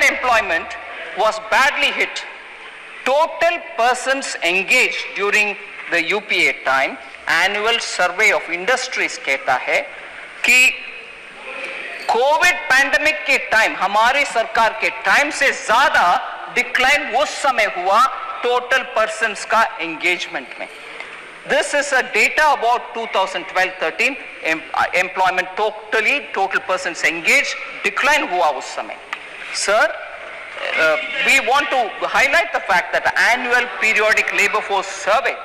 unemployment was badly hit. Total persons engaged during the UPA time, annual survey of industries कहता है कि Covid pandemic के time, हमारी सरकार के टाइम से ज्यादा डिक्लाइन उस समय हुआ टोटल पर्सन्स का एंगेजमेंट में. This is a data about 2012-13 employment total persons engaged decline हुआ उस समय. Sir, we want to highlight the fact that the annual periodic labor force survey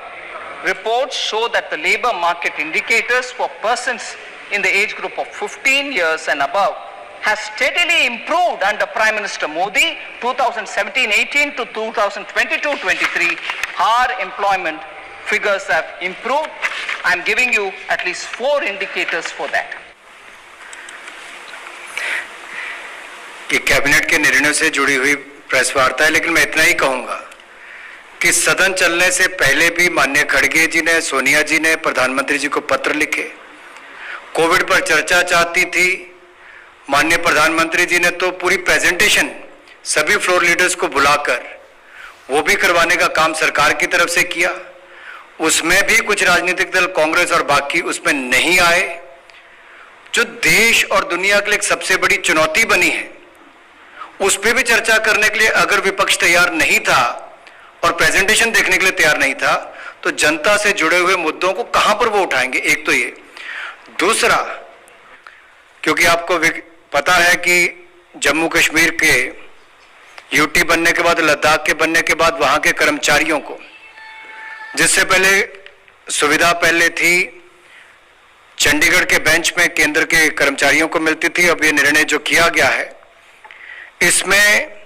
reports show that the labor market indicators for persons in the age group of 15 years and above has steadily improved under Prime Minister Modi 2017-18 to 2022-23. Our employment figures have improved. I am giving you at least 4 indicators for that. कि cabinet के निर्णयों से जुड़ी हुई press वार्ता है, लेकिन मैं इतना ही कहूंगा कि सदन चलने से पहले भी माननीय खड़गे जी ने, सोनिया जी ने प्रधानमंत्री जी को पत्र लिखे, कोविड पर चर्चा चाहती थी. माननीय प्रधानमंत्री जी ने तो पूरी प्रेजेंटेशन सभी फ्लोर लीडर्स को बुलाकर वो भी करवाने का काम सरकार की तरफ से किया. उसमें भी कुछ राजनीतिक दल, कांग्रेस और बाकी उसमें नहीं आए. जो देश और दुनिया के लिए एक सबसे बड़ी चुनौती बनी है, उस पर भी चर्चा करने के लिए अगर विपक्ष तैयार नहीं था और प्रेजेंटेशन देखने के लिए तैयार नहीं था, तो जनता से जुड़े हुए मुद्दों को कहां पर वो उठाएंगे. एक तो ये. दूसरा, क्योंकि आपको पता है कि जम्मू कश्मीर के यूटी बनने के बाद, लद्दाख के बनने के बाद वहां के कर्मचारियों को, जिससे पहले सुविधा पहले थी चंडीगढ़ के बेंच में केंद्र के कर्मचारियों को मिलती थी, अब ये निर्णय जो किया गया है इसमें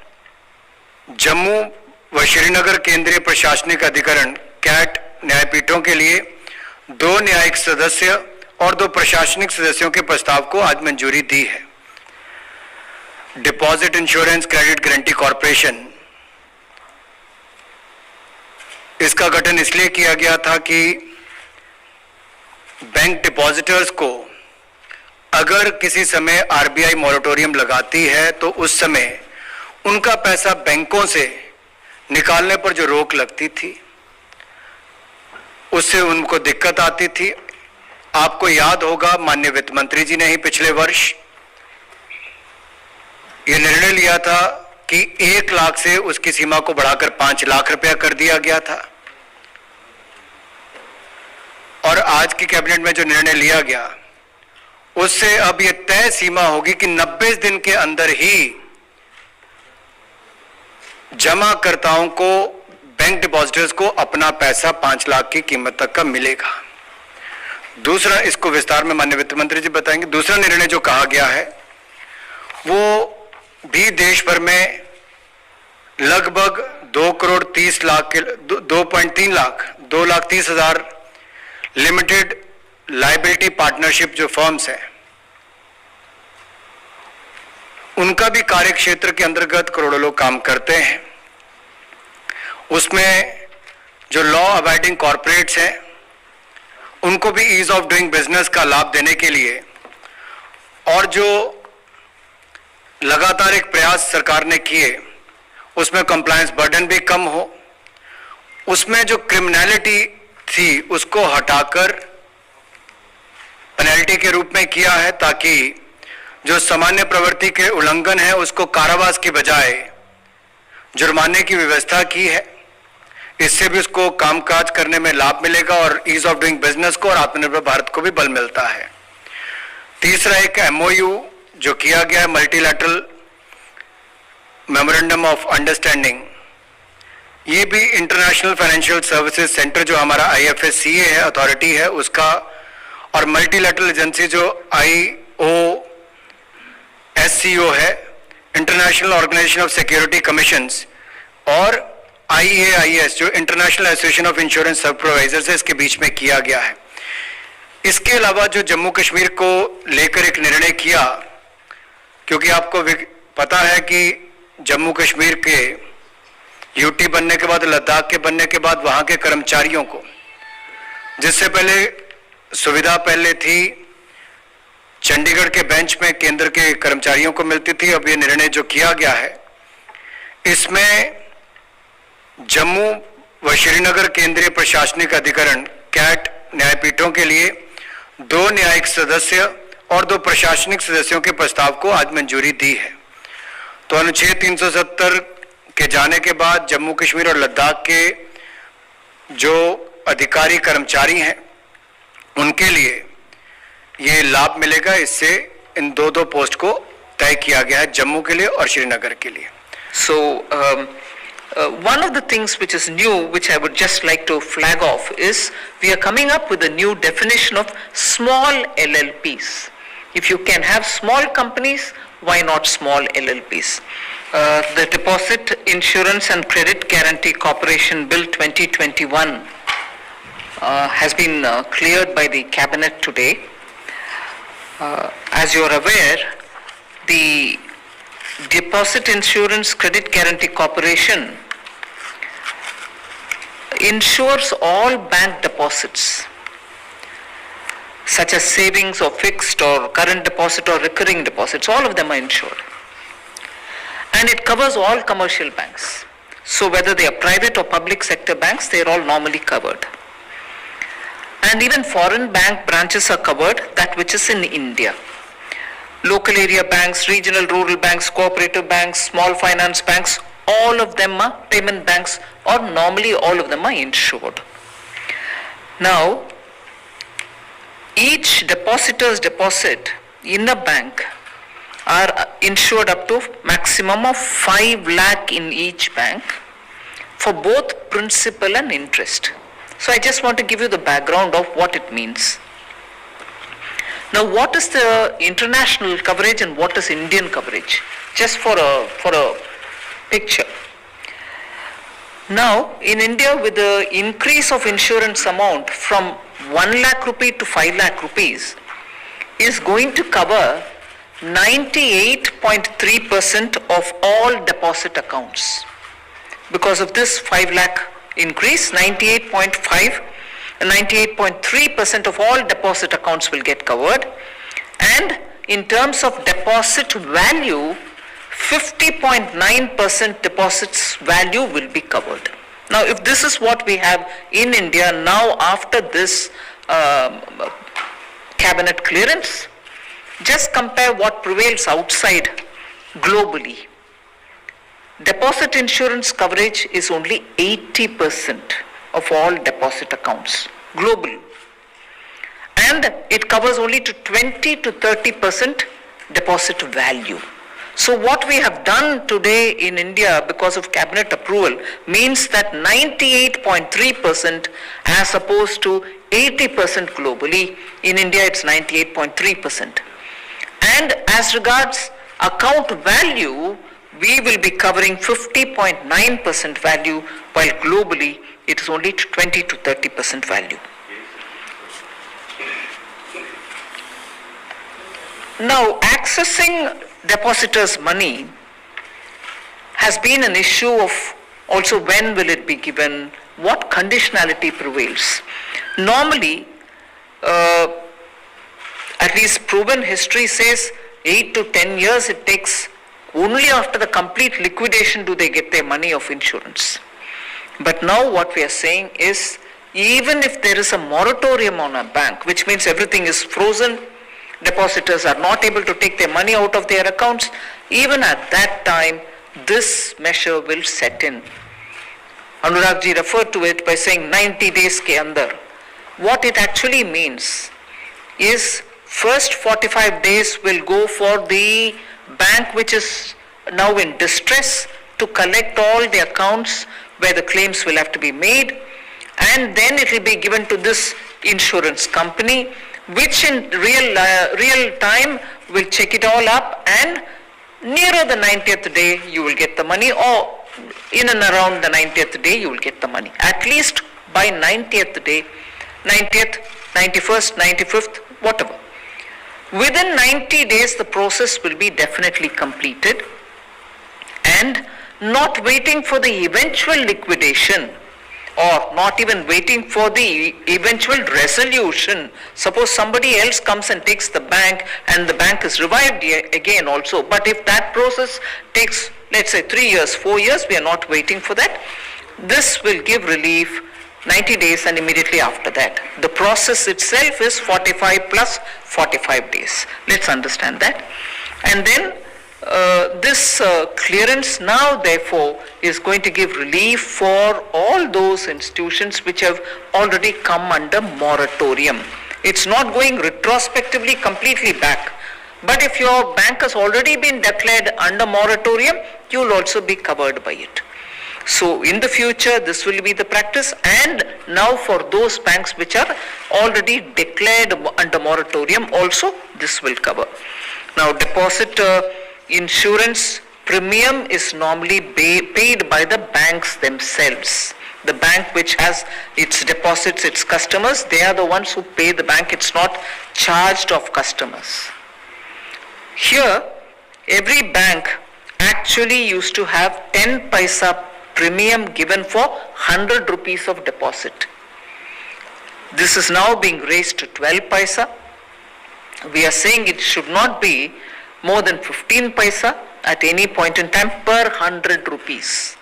जम्मू व श्रीनगर केंद्रीय प्रशासनिक अधिकरण कैट न्यायपीठों के लिए 2 न्यायिक सदस्य और 2 प्रशासनिक सदस्यों के प्रस्ताव को आज मंजूरी दी है. Deposit insurance credit guarantee corporation, इसका गठन इसलिए किया गया था कि बैंक डिपॉजिटर्स को अगर किसी समय आरबीआई मॉरेटोरियम लगाती है तो उस समय उनका पैसा बैंकों से निकालने पर जो रोक लगती थी उससे उनको दिक्कत आती थी. आपको याद होगा माननीय वित्त मंत्री जी ने ही पिछले वर्ष यह निर्णय लिया था कि 1 लाख से उसकी सीमा को बढ़ाकर 5 लाख रुपया कर दिया गया था. और आज की कैबिनेट में जो निर्णय लिया गया उससे अब यह तय सीमा होगी कि 90 दिन के अंदर ही जमाकर्ताओं को, बैंक डिपॉजिटर्स को अपना पैसा 5 लाख की कीमत तक का मिलेगा. दूसरा, इसको विस्तार में माननीय वित्त मंत्री जी बताएंगे. दूसरा निर्णय जो कहा गया है वो भी देश भर में लगभग 2.30 lakh, 2.3 lakh, 2,30,000 limited liability partnership जो फर्म्स हैं, उनका भी कार्य क्षेत्र के अंतर्गत करोड़ों लोग काम करते हैं. उसमें जो लॉ अबाइडिंग कॉर्पोरेट्स हैं उनको भी ईज ऑफ डूइंग बिजनेस का लाभ देने के लिए और जो लगातार एक प्रयास सरकार ने किए उसमें कंप्लायंस बर्डन भी कम हो. उसमें जो क्रिमिनलिटी थी उसको हटाकर पेनल्टी के रूप में किया है, ताकि जो सामान्य प्रवृत्ति के उल्लंघन है उसको कारावास की बजाय जुर्माने की व्यवस्था की है. इससे भी उसको कामकाज करने में लाभ मिलेगा और ईज ऑफ डूइंग बिजनेस को और आत्मनिर्भर भारत को भी बल मिलता है. तीसरा, एक एमओयू जो किया गया है, मल्टीलैटरल मेमोरेंडम ऑफ अंडरस्टैंडिंग, ये भी इंटरनेशनल फाइनेंशियल सर्विसेज सेंटर जो हमारा IFSCA है, अथॉरिटी है उसका, और मल्टीलैटरल एजेंसी जो IOSCO है, international organisation of securities commissions, और IAIS जो international association of insurance supervisors है, इसके बीच में किया गया है. इसके अलावा जो जम्मू कश्मीर को लेकर एक निर्णय किया, क्योंकि आपको पता है कि जम्मू कश्मीर के यूटी बनने के बाद, लद्दाख के बनने के बाद वहां के कर्मचारियों को, जिससे पहले सुविधा पहले थी चंडीगढ़ के बेंच में केंद्र के कर्मचारियों को मिलती थी, अब ये निर्णय जो किया गया है इसमें जम्मू व श्रीनगर केंद्रीय प्रशासनिक अधिकरण कैट न्यायपीठों के लिए 2 न्यायिक सदस्य और 2 प्रशासनिक सदस्यों के प्रस्ताव को आज मंजूरी दी है। तो अनुच्छेद 370 के जाने के बाद जम्मू कश्मीर और लद्दाख के जो अधिकारी कर्मचारी हैं उनके लिए ये लाभ मिलेगा। इससे इन 2 पोस्ट को तय किया गया है जम्मू के लिए और श्रीनगर के लिए। So, one of the things which is new, which I would just like to flag off, is we are coming up with a new definition of small LLPs. If you can have small companies, why not small LLPs? The Deposit Insurance and Credit Guarantee Corporation Bill 2021 has been cleared by the Cabinet today. As you are aware, the Deposit Insurance Credit Guarantee Corporation insures all bank deposits such as savings or fixed or current deposit or recurring deposits. All of them are insured, and it covers all commercial banks. So whether they are private or public sector banks, they are all normally covered, and even foreign bank branches are covered, that which is in India. Local area banks, regional rural banks, cooperative banks, small finance banks, all of them are payment banks, or normally all of them are insured. Now, each depositor's deposit in a bank are insured up to maximum of 5 lakh in each bank for both principal and interest. So I just want to give you the background of what it means. Now, what is the international coverage and what is Indian coverage? Just for a picture. Now, in India, with the increase of insurance amount from 1 lakh rupee to 5 lakh rupees, is going to cover 98.3% of all deposit accounts. Because of this 5 lakh increase, 98.3% of all deposit accounts will get covered, and in terms of deposit value, 50.9% deposits value will be covered. Now, if this is what we have in India now after this cabinet clearance, just compare what prevails outside globally. Deposit insurance coverage is only 80% of all deposit accounts globally, and it covers only to 20 to 30% deposit value. So what we have done today in India because of cabinet approval means that 98.3% as opposed to 80% globally. In India it's 98.3%. And as regards account value, we will be covering 50.9% value, while globally it is only 20 to 30% value. Now, accessing depositors' money has been an issue of also when will it be given, what conditionality prevails. Normally, at least proven history says 8 to 10 years it takes. Only after the complete liquidation do they get their money of insurance. But now what we are saying is, even if there is a moratorium on a bank, which means everything is frozen, depositors are not able to take their money out of their accounts, even at that time, this measure will set in. Anurag ji referred to it by saying 90 days ke andar. What it actually means is first 45 days will go for the bank which is now in distress to collect all the accounts where the claims will have to be made, and then it will be given to this insurance company, which in real time will check it all up, and nearer the 90th day you will get the money, or in and around the 90th day you will get the money. At least by 90th day, 90th, 91st, 95th, whatever. Within 90 days the process will be definitely completed, and not waiting for the eventual liquidation or not even waiting for the eventual resolution. Suppose somebody else comes and takes the bank and the bank is revived again also, but if that process takes let's say 3 years, 4 years, we are not waiting for that. This will give relief 90 days and immediately after that. The process itself is 45 plus 45 days. Let's understand that. And then this clearance now therefore is going to give relief for all those institutions which have already come under moratorium. It's not going retrospectively completely back. But if your bank has already been declared under moratorium, you will also be covered by it. So in the future, this will be the practice, and now for those banks which are already declared under moratorium also, this will cover. Now deposit insurance premium is normally paid by the banks themselves. The bank which has its deposits, its customers, they are the ones who pay the bank. It's not charged of customers. Here, every bank actually used to have 10 paisa premium given for 100 rupees of deposit. This is now being raised to 12 paisa. We are saying it should not be more than 15 paisa at any point in time per 100 rupees.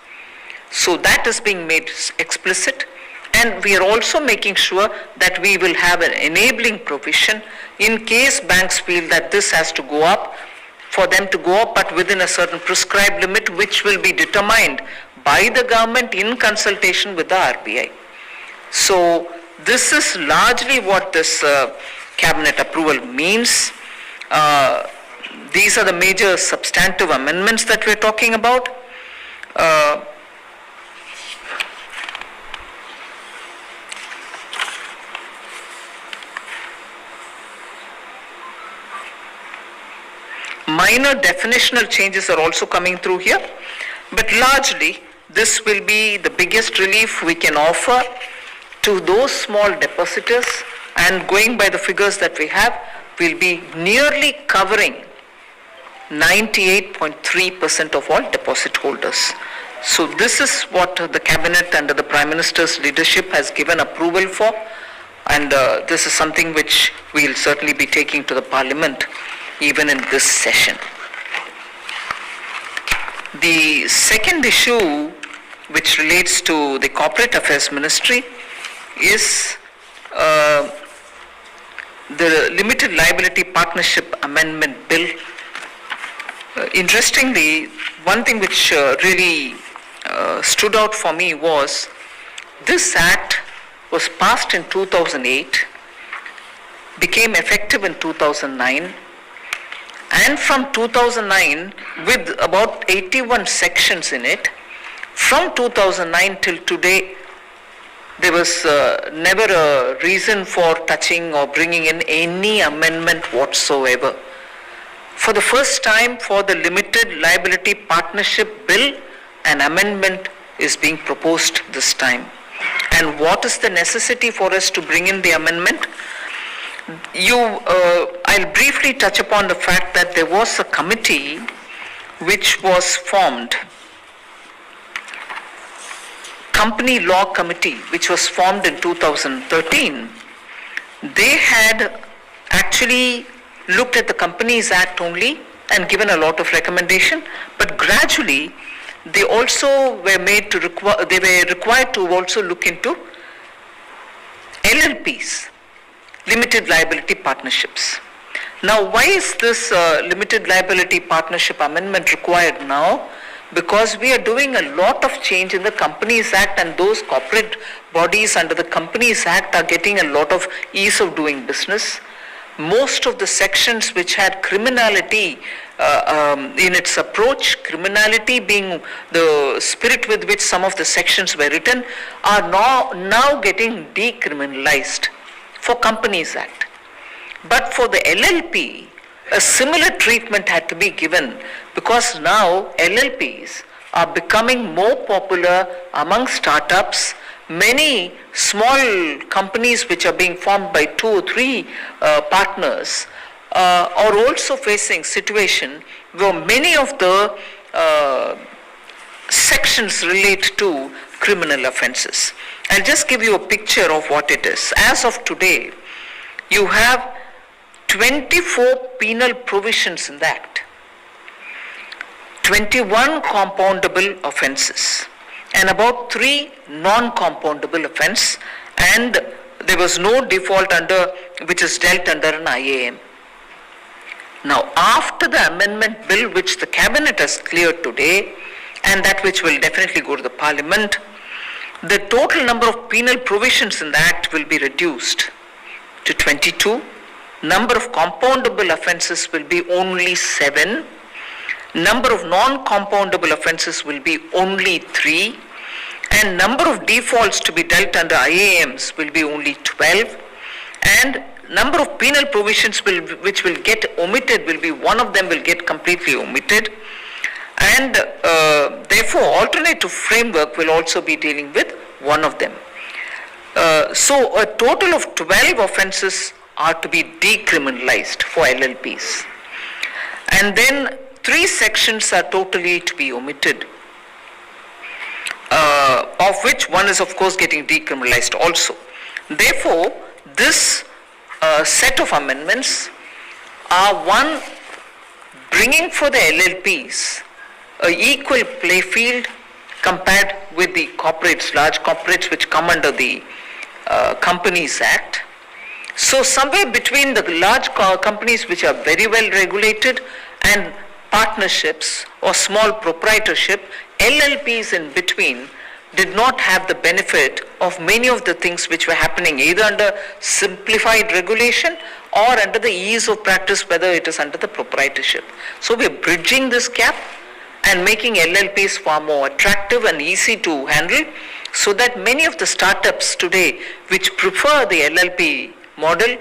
So that is being made explicit, and we are also making sure that we will have an enabling provision in case banks feel that this has to go up, for them to go up but within a certain prescribed limit which will be determined by the government in consultation with the RBI. So this is largely what this cabinet approval means. These are the major substantive amendments that we are talking about. Minor definitional changes are also coming through here, but largely this will be the biggest relief we can offer to those small depositors, and going by the figures that we have, will be nearly covering 98.3% of all deposit holders. So this is what the cabinet under the Prime Minister's leadership has given approval for, and this is something which we will certainly be taking to the Parliament even in this session. The second issue which relates to the Corporate Affairs Ministry is the Limited Liability Partnership Amendment Bill. Interestingly, one thing which really stood out for me was this act was passed in 2008, became effective in 2009, and from 2009, with about 81 sections in it, from 2009 till today, there was never a reason for touching or bringing in any amendment whatsoever. For the first time, for the Limited Liability Partnership Bill, an amendment is being proposed this time. And what is the necessity for us to bring in the amendment? I'll briefly touch upon the fact that there was a committee which was formed, Company Law Committee, which was formed in 2013. They had actually looked at the Companies Act only and given a lot of recommendation, but gradually they also were made to they were required to also look into LLPs, limited liability partnerships. Now, why is this limited liability partnership amendment required now? Because we are doing a lot of change in the Companies Act, and those corporate bodies under the Companies Act are getting a lot of ease of doing business. Most of the sections which had criminality in its approach, criminality being the spirit with which some of the sections were written, are now getting decriminalized for Companies Act. But for the LLP, a similar treatment had to be given, because now LLPs are becoming more popular among startups. Many small companies which are being formed by 2 or 3 partners are also facing situation where many of the sections relate to criminal offences. I'll just give you a picture of what it is. As of today, you have 24 penal provisions in the Act. 21 compoundable offences and about 3 non-compoundable offence, and there was no default under which is dealt under an IAM. Now, after the amendment bill which the cabinet has cleared today, and that which will definitely go to the parliament, the total number of penal provisions in the act will be reduced to 22. Number of compoundable offences will be only 7. Number of non-compoundable offences will be only 3. And number of defaults to be dealt under IAMs will be only 12. And number of penal provisions which will get omitted will be, one of them will get completely omitted. And therefore alternative framework will also be dealing with one of them. So a total of 12 offences are to be decriminalized for LLPs. And then 3 sections are totally to be omitted, of which one is of course getting decriminalized also. Therefore, this set of amendments are, one, bringing for the LLPs an equal play field compared with the corporates, large corporates which come under the Companies Act. So somewhere between the large companies which are very well regulated and partnerships or small proprietorship, LLPs in between did not have the benefit of many of the things which were happening either under simplified regulation or under the ease of practice, whether it is under the proprietorship. So we are bridging this gap and making LLPs far more attractive and easy to handle, so that many of the startups today which prefer the LLP model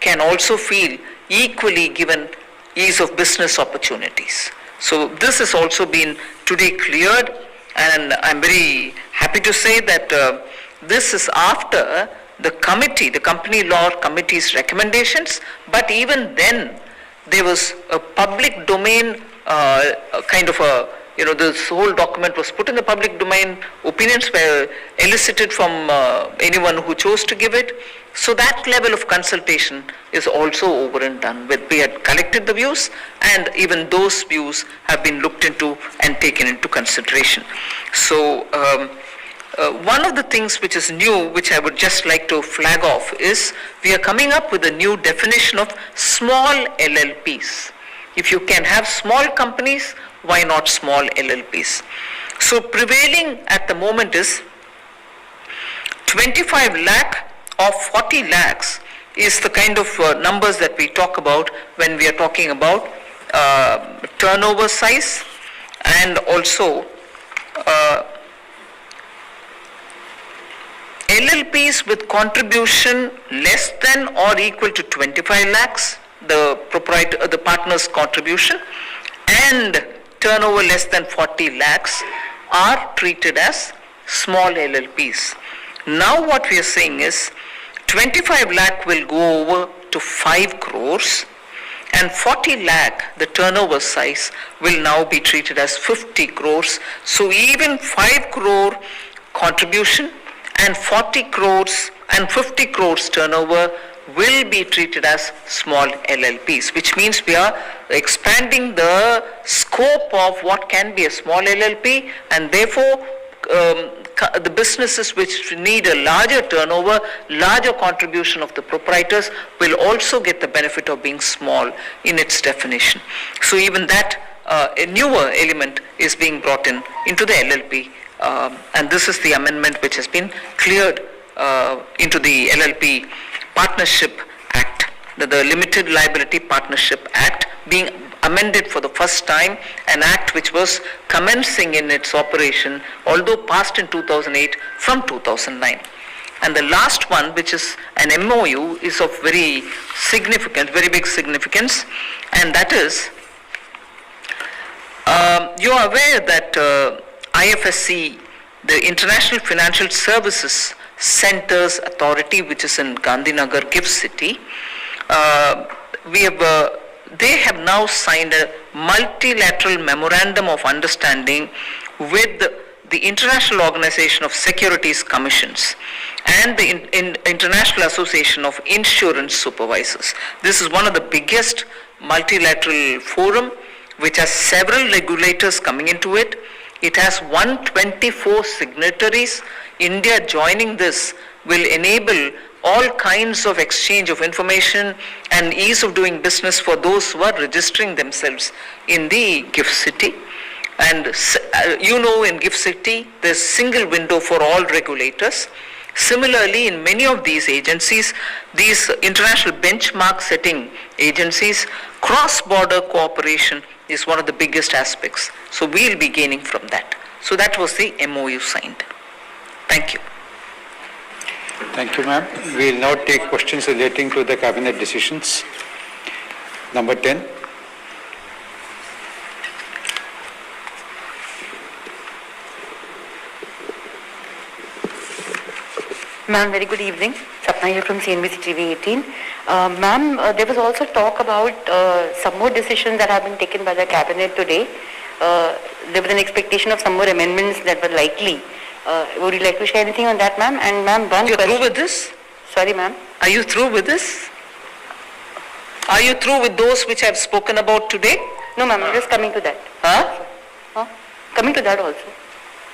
can also feel equally given ease of business opportunities. So this has also been today cleared, and I'm very happy to say that this is after the committee, the Company Law Committee's recommendations, but even then there was a public domain kind of a, this whole document was put in the public domain, opinions were elicited from anyone who chose to give it. So that level of consultation is also over and done with. We had collected the views, and even those views have been looked into and taken into consideration. So one of the things which is new, which I would just like to flag off, is we are coming up with a new definition of small LLPs. If you can have small companies, why not small LLPs? So prevailing at the moment is 25 lakh or 40 lakhs is the kind of numbers that we talk about when we are talking about turnover size, and also LLPs with contribution less than or equal to 25 lakhs, the proprietor, the partner's contribution, and turnover less than 40 lakhs are treated as small LLPs. Now what we are saying is 25 lakh will go over to 5 crores and 40 lakh, the turnover size, will now be treated as 50 crores. So even 5 crore contribution and 40 crores and 50 crores turnover will be treated as small LLPs, which means we are expanding the scope of what can be a small LLP, and therefore the businesses which need a larger turnover, larger contribution of the proprietors will also get the benefit of being small in its definition. So even that a newer element is being brought into the LLP, and this is the amendment which has been cleared into the LLP Partnership Act, the Limited Liability Partnership Act, being amended for the first time, an act which was commencing in its operation, although passed in 2008, from 2009. And the last one, which is an MOU, is of very significant, very big significance, and that is, you are aware that IFSC, the International Financial Services Centers Authority, which is in Gandhinagar, GIFT City, they have now signed a multilateral memorandum of understanding with the International Organization of Securities Commissions and the International Association of Insurance Supervisors. This is one of the biggest multilateral forum which has several regulators coming into it. It has 124 signatories. India joining this will enable all kinds of exchange of information and ease of doing business for those who are registering themselves in the GIFT City. And in GIFT City, there's single window for all regulators. Similarly, in many of these agencies, these international benchmark setting agencies, cross-border cooperation is one of the biggest aspects. So we'll be gaining from that. So that was the MOU signed. Thank you. Thank you, ma'am. We will now take questions relating to the cabinet decisions. Number 10. Ma'am, very good evening. Sapna here from CNBC TV 18. Ma'am, there was also talk about some more decisions that have been taken by the cabinet today. There was an expectation of some more amendments that were likely. Would you like to share anything on that, ma'am? And ma'am, one You're question. through with this? Sorry, ma'am. Are you through with this? Are you through with those which I've spoken about today? No, ma'am, I'm just coming to that. Huh? Coming to that also.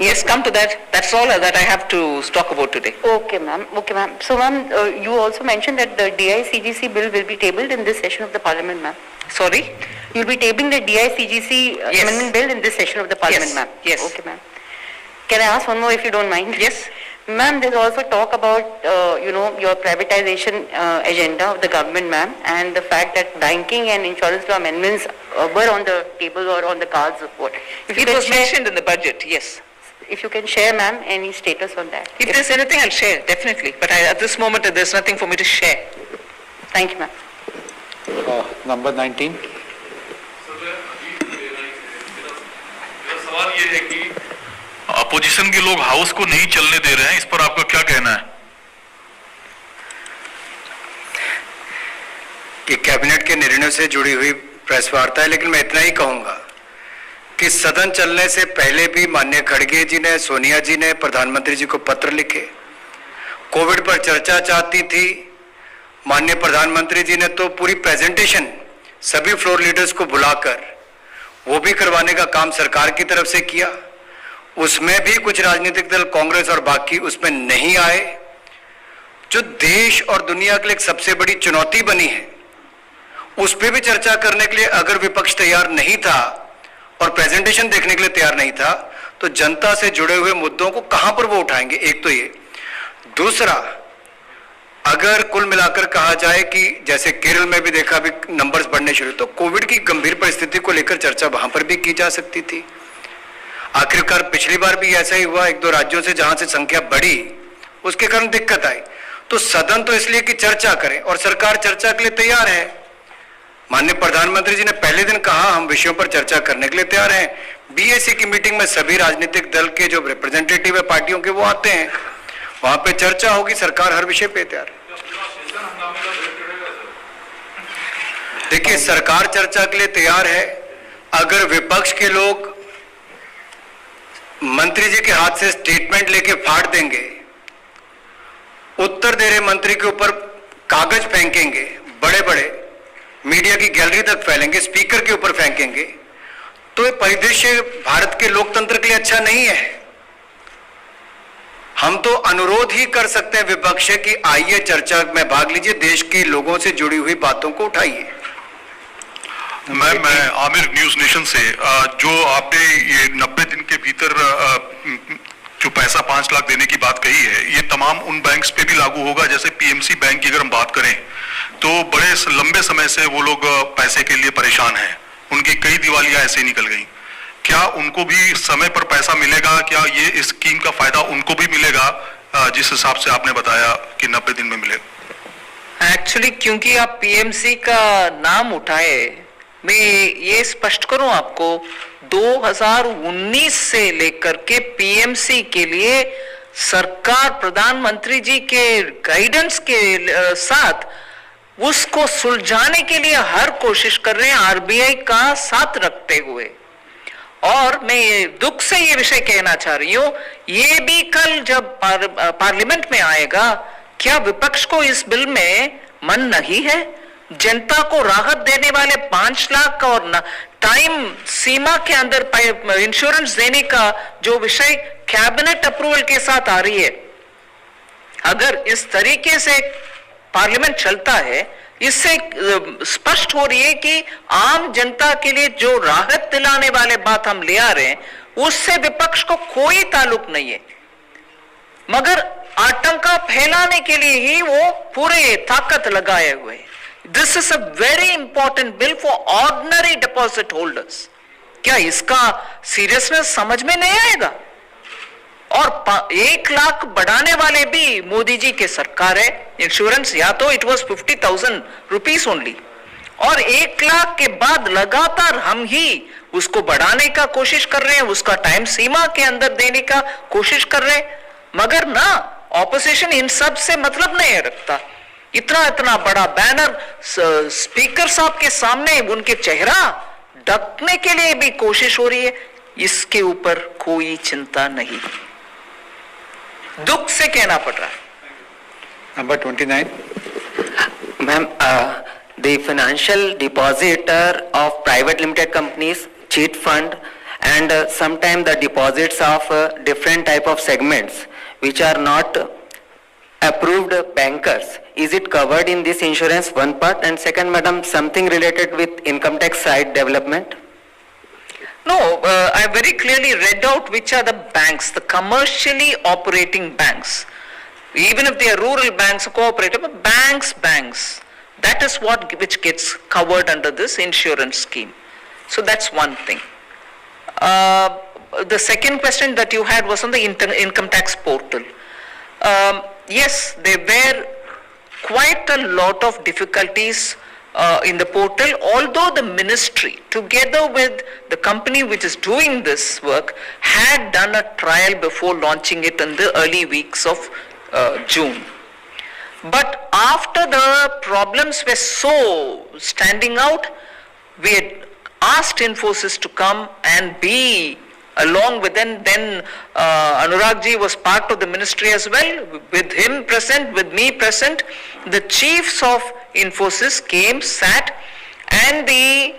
Yes, come to that. That's all that I have to talk about today. Okay, ma'am. Okay, ma'am. So, ma'am, you also mentioned that the DI-CGC bill will be tabled in this session of the Parliament, ma'am. Sorry? You'll be tabling the DI-CGC Yes. amendment bill in this session of the Parliament, Yes. ma'am. Yes. Okay, ma'am. Can I ask one more if you don't mind? Yes. Ma'am, there's also talk about, your privatization agenda of the government, ma'am, and the fact that banking and insurance law amendments were on the table or on the cards of what. If you It can was share, mentioned in the budget, yes. if you can share, ma'am, any status on that. If there's anything, I'll share, definitely. But at this moment, there's nothing for me to share. Thank you, ma'am. Number 19. मेरा सवाल ये है कि opposition के लोग house को नहीं चलने दे रहे हैं, इस पर आपका क्या कहना है? ये कैबिनेट के निर्णयों से जुड़ी हुई प्रेस वार्ता है, लेकिन मैं इतना ही कहूंगा कि सदन चलने से पहले भी माननीय खड़गे जी ने, सोनिया जी ने प्रधानमंत्री जी को पत्र लिखे, कोविड पर चर्चा चाहती थी। माननीय प्रधानमंत्री जी ने तो पूरी प्रेजेंटेशन सभी फ्लोर लीडर्स को बुलाकर वो भी करवाने का काम सरकार की तरफ से किया। उसमें भी कुछ राजनीतिक दल, कांग्रेस और बाकी उसमें नहीं आए। जो देश और दुनिया के लिए एक सबसे बड़ी चुनौती बनी है, उस पर भी चर्चा करने के लिए अगर विपक्ष तैयार नहीं था और प्रेजेंटेशन देखने के लिए तैयार नहीं था, तो जनता से जुड़े हुए मुद्दों को कहां पर वो उठाएंगे? एक तो ये। दूसरा, अगर कुल मिलाकर कहा जाए कि जैसे केरल में भी देखा भी नंबर्स बढ़ने शुरू, तो कोविड की गंभीर परिस्थिति को लेकर चर्चा वहां पर भी की जा सकती थी। आखिरकार पिछली बार भी ऐसा ही हुआ, एक दो राज्यों से जहां से संख्या बढ़ी उसके कारण दिक्कत आई। तो सदन तो इसलिए कि चर्चा करें और सरकार चर्चा के लिए तैयार है। माननीय प्रधानमंत्री जी ने पहले दिन कहा हम विषयों पर चर्चा करने के लिए तैयार हैं। बीएसी की मीटिंग में सभी राजनीतिक दल के जो रिप्रेजेंटेटिव है पार्टियों के वो आते हैं, वहां पे चर्चा होगी, सरकार हर विषय पे तैयार है। देखिए, सरकार चर्चा के लिए तैयार है। अगर विपक्ष के लोग मंत्री जी के हाथ से स्टेटमेंट लेके फाड़ देंगे, उत्तर दे रहे मंत्री के ऊपर कागज फेंकेंगे, बड़े बड़े मीडिया की गैलरी तक फैलेंगे, स्पीकर के ऊपर फेंकेंगे, तो ये परिदृश्य भारत के लोकतंत्र के लिए अच्छा नहीं है। हम तो अनुरोध ही कर सकते हैं विपक्ष से कि आइए चर्चा में भाग लीजिए, देश के लोगों से जुड़ी हुई बातों को उठाइए। मैं आमिर न्यूज नेशन से, जो आपने ये 90 दिन के भीतर जो पैसा 5 लाख देने की बात कही है, ये तमाम उन बैंक्स पे भी लागू होगा। जैसे पीएमसी बैंक की अगर हम बात करें तो बड़े लंबे समय से वो लोग पैसे के लिए परेशान हैं, उनकी कई दिवालियां ऐसे निकल गई। क्या उनको भी समय पर पैसा मिलेगा? क्या ये स्कीम का फायदा उनको भी मिलेगा जिस हिसाब से आपने बताया कि 90 दिन में मिलेगा? एक्चुअली क्योंकि आप पीएमसी का नाम उठाए, मैं ये स्पष्ट करूं आपको, 2019 से लेकर के पीएमसी के लिए सरकार प्रधानमंत्री जी के गाइडेंस के साथ उसको सुलझाने के लिए हर कोशिश कर रहे हैं, आरबीआई का साथ रखते हुए। और मैं ये दुख से ये विषय कहना चाह रही हूं, ये भी कल जब पार्लियामेंट में आएगा, क्या विपक्ष को इस बिल में मन नहीं है? जनता को राहत देने वाले 5 लाख और टाइम सीमा के अंदर इंश्योरेंस देने का जो विषय कैबिनेट अप्रूवल के साथ आ रही है, अगर इस तरीके से पार्लियामेंट चलता है, इससे स्पष्ट हो रही है कि आम जनता के लिए जो राहत दिलाने वाले बात हम ले आ रहे हैं, उससे विपक्ष को कोई ताल्लुक नहीं है, मगर आतंका फैलाने के लिए ही वो पूरे ताकत लगाए हुए हैं। This is a very important bill for ordinary deposit holders. क्या इसका सीरियसनेस समझ में नहीं आएगा? और 1 लाख बढ़ाने वाले भी मोदी जी के सरकार है। इंश्योरेंस या तो इट वॉज 50,000 रुपीज ओनली, और 1 लाख के बाद लगातार हम ही उसको बढ़ाने का कोशिश कर रहे हैं, उसका टाइम सीमा के अंदर देने का कोशिश कर रहे हैं, मगर ना ऑपोजिशन इन सब से मतलब नहीं रखता। इतना बड़ा बैनर स्पीकर साहब के सामने उनके चेहरा ढकने के लिए भी कोशिश हो रही है, इसके ऊपर कोई चिंता नहीं। दुख से कहना पड़ रहा है। Number 29. Ma'am, the financial depositor of private limited companies, cheat fund, and sometimes the deposits of different type of segments which are not approved bankers. Is it covered in this insurance? One part, and second, madam, something related with income tax side development. No, I very clearly read out which are the banks, the commercially operating banks. Even if they are rural banks or cooperative, but banks, that is which gets covered under this insurance scheme. So that's one thing. The second question that you had was on the income tax portal. Yes, there were quite a lot of difficulties in the portal, although the ministry, together with the company which is doing this work, had done a trial before launching it in the early weeks of June. But after the problems were so standing out, we had asked Infosys to come and be along with them. Then Anurag ji was part of the ministry as well, with him present, with me present. The chiefs of Infosys came, sat, and the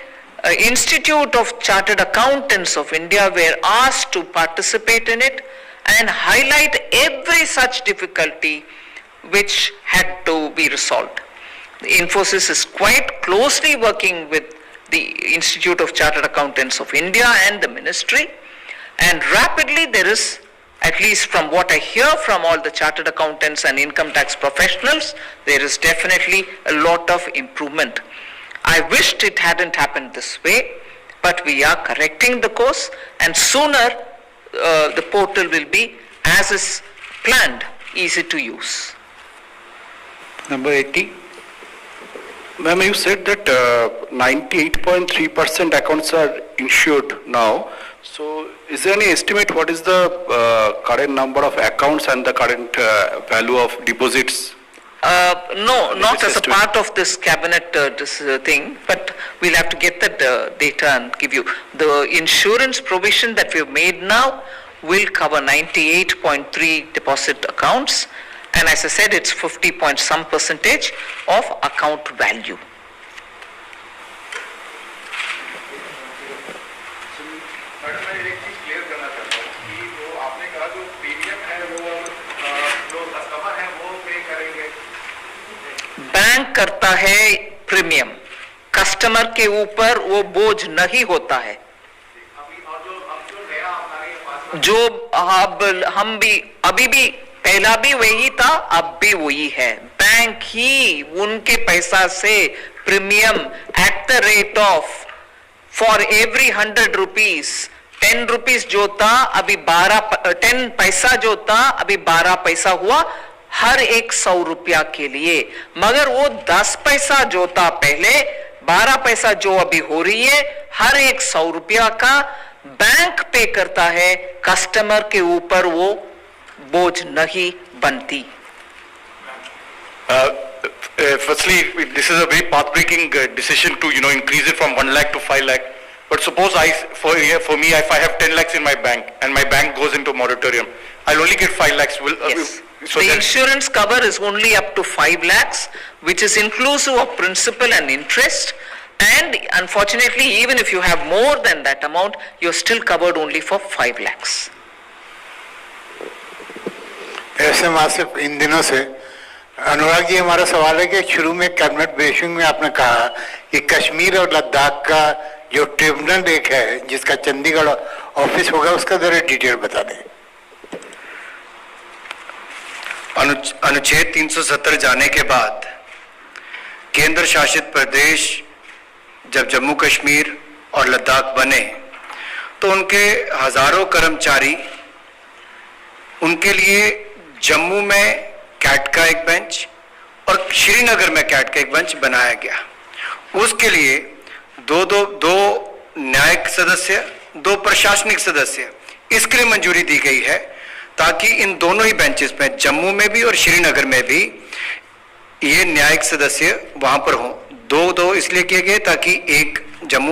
Institute of Chartered Accountants of India were asked to participate in it and highlight every such difficulty which had to be resolved. Infosys is quite closely working with the Institute of Chartered Accountants of India and the ministry, and rapidly there is, at least from what I hear from all the chartered accountants and income tax professionals, there is definitely a lot of improvement. I wished it hadn't happened this way, but we are correcting the course, and sooner the portal will be, as is planned, easy to use. Number 80. Ma'am, you said that 98.3% accounts are insured now. So, is there any estimate what is the current number of accounts and the current value of deposits? No, not as a part of this cabinet thing, but we'll have to get that data and give you. The insurance provision that we've made now will cover 98.3 deposit accounts, and as I said, it's 50 point some percentage of account value. Bank करता है premium, customer के ऊपर वो बोझ नहीं होता है। जो अब हम भी अभी भी पहला भी वही था, अब भी वही है। बैंक ही उनके पैसा से premium at the rate of for every 100 rupees 10 rupees जो था अभी 10 पैसा जो था अभी 12 पैसा हुआ हर एक 100 रुपया के लिए, मगर वो 10 पैसा जो था पहले 12 पैसा जो अभी हो रही है, हर एक 100 रुपया का बैंक पे करता है, कस्टमर के ऊपर वो बोझ नहीं बनती। Firstly, this is a very path-breaking decision to increase it from 1 lakh to 5 lakh. But suppose for me, if I have 10 lakhs in my bank and my bank goes into moratorium, I'll only get 5 lakhs. Yes. So The that- insurance cover is only up to 5 lakhs, which is inclusive of principal and interest. And unfortunately, even if you have more than that amount, you're still covered only for 5 lakhs. ऐसे माह से इन दिनों से अनुराग जी हमारा सवाल है कि शुरू में कैबिनेट ब्रीफिंग में आपने कहा कि कश्मीर और लद्दाख का जो ट्रिब्यूनल एक है जिसका चंडीगढ़ ऑफिस होगा उसका जरा डिटेल बता दें। अनुच्छेद 370 जाने के बाद केंद्र शासित प्रदेश जब जम्मू कश्मीर और लद्दाख बने तो उनके हजारों कर्मचारी, उनके लिए जम्मू में कैट का एक बेंच और श्रीनगर में कैट का एक बेंच बनाया गया। उसके लिए दो न्यायिक सदस्य, 2 प्रशासनिक सदस्य, इसके लिए मंजूरी दी गई है ताकि इन दोनों ही बेंचेस में, जम्मू में भी और श्रीनगर में भी, ये न्यायिक सदस्य वहां पर हों। 2 इसलिए किए गए ताकि एक जम्मू